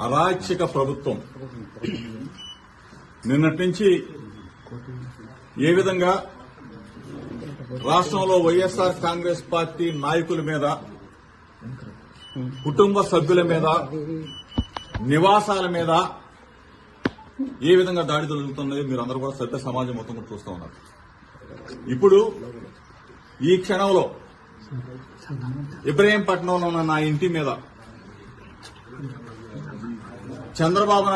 అరాచక ప్రభుత్వం నిన్నటి నుంచి ఏ విధంగా రాష్ట్రంలో వైఎస్ఆర్ కాంగ్రెస్ పార్టీ నాయకుల మీద, కుటుంబ సభ్యుల మీద, నివాసాల మీద ఏ విధంగా దాడి జరుగుతున్నది మీరు అందరూ కూడా సభ్య సమాజం మొత్తం కూడా చూస్తూ ఉన్నారు. ఇప్పుడు ఈ క్షణంలో ఇబ్రహీంపట్నంలో ఉన్న నా ఇంటి మీద చంద్రబాబు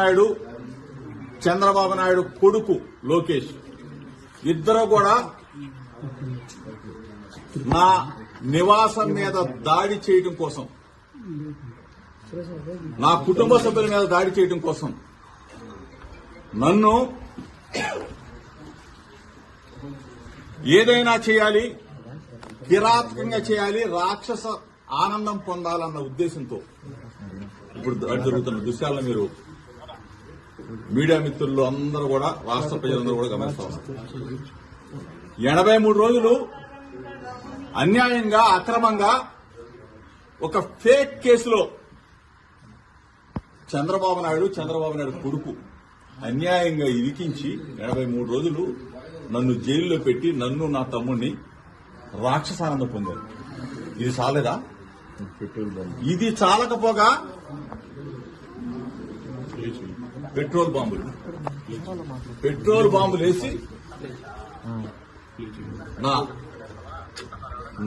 నాయుడు కొడుకు లోకేష్ ఇద్దరు కూడా నా నివాసం మీద దాడి చేయడం కోసం, నా కుటుంబ సభ్యుల మీద దాడి చేయడం కోసం నన్ను ఏదైనా చేయాలి, కిరాతకంగా చేయాలి, రాక్షస ఆనందం పొందాలన్న ఉద్దేశంతో ఇప్పుడు దాడి జరుగుతున్న దృశ్యాలను మీరు మీడియా మిత్రులు అందరూ కూడా, రాష్ట్ర ప్రజలందరూ కూడా గమనిస్తా ఉన్నారు. 83 రోజులు అన్యాయంగా, అక్రమంగా ఒక ఫేక్ కేసులో చంద్రబాబు నాయుడు కొడుకు అన్యాయంగా ఇరికించి 83 రోజులు నన్ను జైల్లో పెట్టి నన్ను నా తమ్ముడిని రాక్షసానందం పొందారు. ఇది చాలేదా? ఇది చాలకపోగా పెట్రోల్ బాంబులు వేసి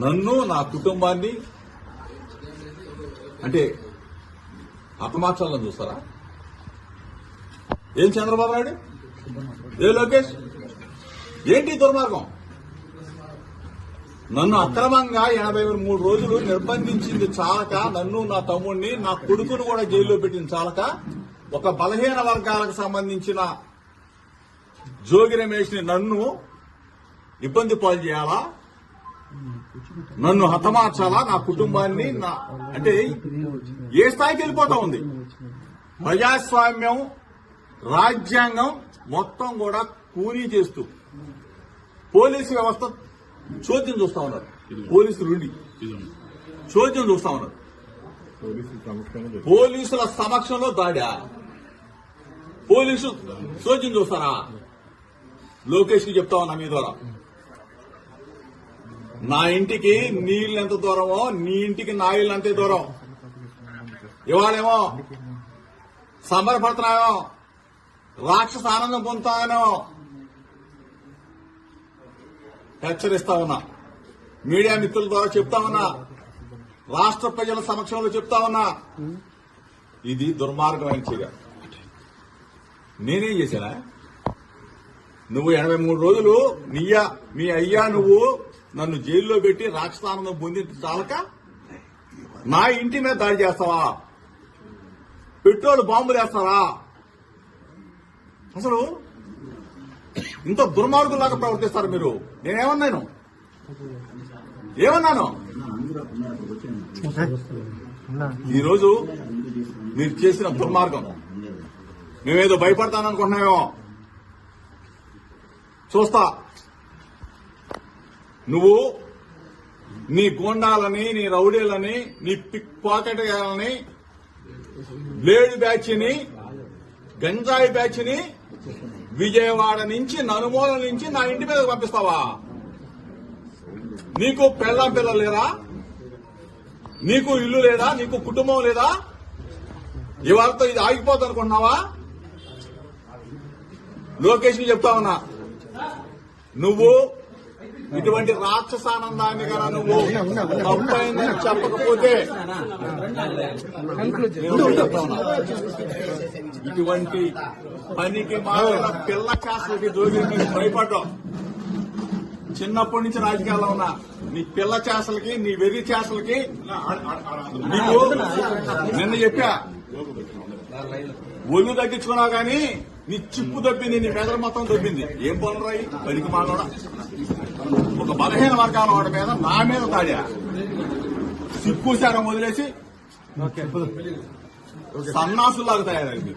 నన్ను, నా కుటుంబాన్ని అంటే హతమార్చాలని చూస్తారా? ఏం చంద్రబాబు నాయుడు, ఏ లోకేష్, ఏంటి దుర్మార్గం? నన్ను అక్రమంగా 83 రోజులు నిర్బంధించింది చాలక, నన్ను, నా తమ్ముడిని, నా కొడుకును కూడా జైల్లో పెట్టింది చాలక, ఒక బలహీన వర్గాలకు సంబంధించిన జోగి రమేష్ ని నన్ను ఇబ్బంది పాలు చేయాలా, నన్ను హతమార్చాలా, నా కుటుంబాన్ని అంటే ఏ స్థాయికి వెళ్ళిపోతా ఉంది? ప్రజాస్వామ్యం, రాజ్యాంగం మొత్తం కూడా కూనీ చేస్తూ పోలీసు వ్యవస్థ చోద్యం చూస్తా ఉన్నారు. పోలీసులు చోద్యం చూస్తా ఉన్నారు. పోలీసుల సమక్షంలో దాడా? పోలీసు చోద్యం చూస్తారా? లోకేష్ కి చెప్తా ఉన్నా మీ ద్వారా, నా ఇంటికి నీళ్ళు ఎంత దూరమో నీ ఇంటికి నా ఇల్లు అంతే దూరం. ఇవాళేమో సంబరపడుతున్నామో, రాక్షస ఆనందం పొందుతామేమో హెచ్చరిస్తా ఉన్నా. మీడియా మిత్రుల ద్వారా చెప్తా ఉన్నా, రాష్ట్ర ప్రజల సమక్షంలో చెప్తా ఉన్నా, ఇది దుర్మార్గమైన చర్య. నేనేం చేశానా? నువ్వు 83 రోజులు మీ అయ్యా నువ్వు నన్ను జైల్లో పెట్టి రాక్షసానందం పొందింది చాలక నా ఇంటి మీద దాడి చేస్తావా? పెట్రోల్ బాంబులు వేస్తావా? అసలు ఇంత దుర్మార్గులాగా ప్రవర్తిస్తారు మీరు. నేనేమన్నాను? ఈరోజు మీరు చేసిన దుర్మార్గం మేమేదో భయపడతాననుకుంటున్నామేమో. చూస్తా, నువ్వు నీ గోండాలని, నీ రౌడీలని, నీ పిక్ పాకెట్ గాలని, బ్లేడ్ బ్యాచ్ ని, గంజాయి బ్యాచ్ ని విజయవాడ నుంచి, నలుమూల నుంచి నా ఇంటి మీద పంపిస్తావా? నీకు పిల్లలు లేరా? నీకు ఇల్లు లేదా? నీకు కుటుంబం లేదా? ఇవాళతో ఇది ఆగిపోతుంది అనుకుంటున్నావా? లోకేష్ కి చెప్తా ఉన్నా, నువ్వు ఇటువంటి రాక్షసానందాన్ని కన్నా నువ్వు తప్పైందని చెప్పకపోతే ఇటువంటి పనికి మారిన పిల్ల చేసలకి జోగి భయపడ్డాం. చిన్నప్పటి నుంచి రాజకీయాల్లో ఉన్నా నీ పిల్ల చేసలకి, నీ వెర్రి చేసలకి నీకు నిన్న చెప్పా, ఒళ్ళు తగ్గించుకున్నావు కానీ నీ చిప్పు దొబ్బింది, నీ మెదడు మొత్తం దొబ్బింది. ఏం పనురాయి పనికి మానోడా? ఒక బలహీన వర్గాల వాడి మీద నా మీద తాడా? సిగ్గుశారం వదిలేసి సన్నాసులాగా తయారైంది.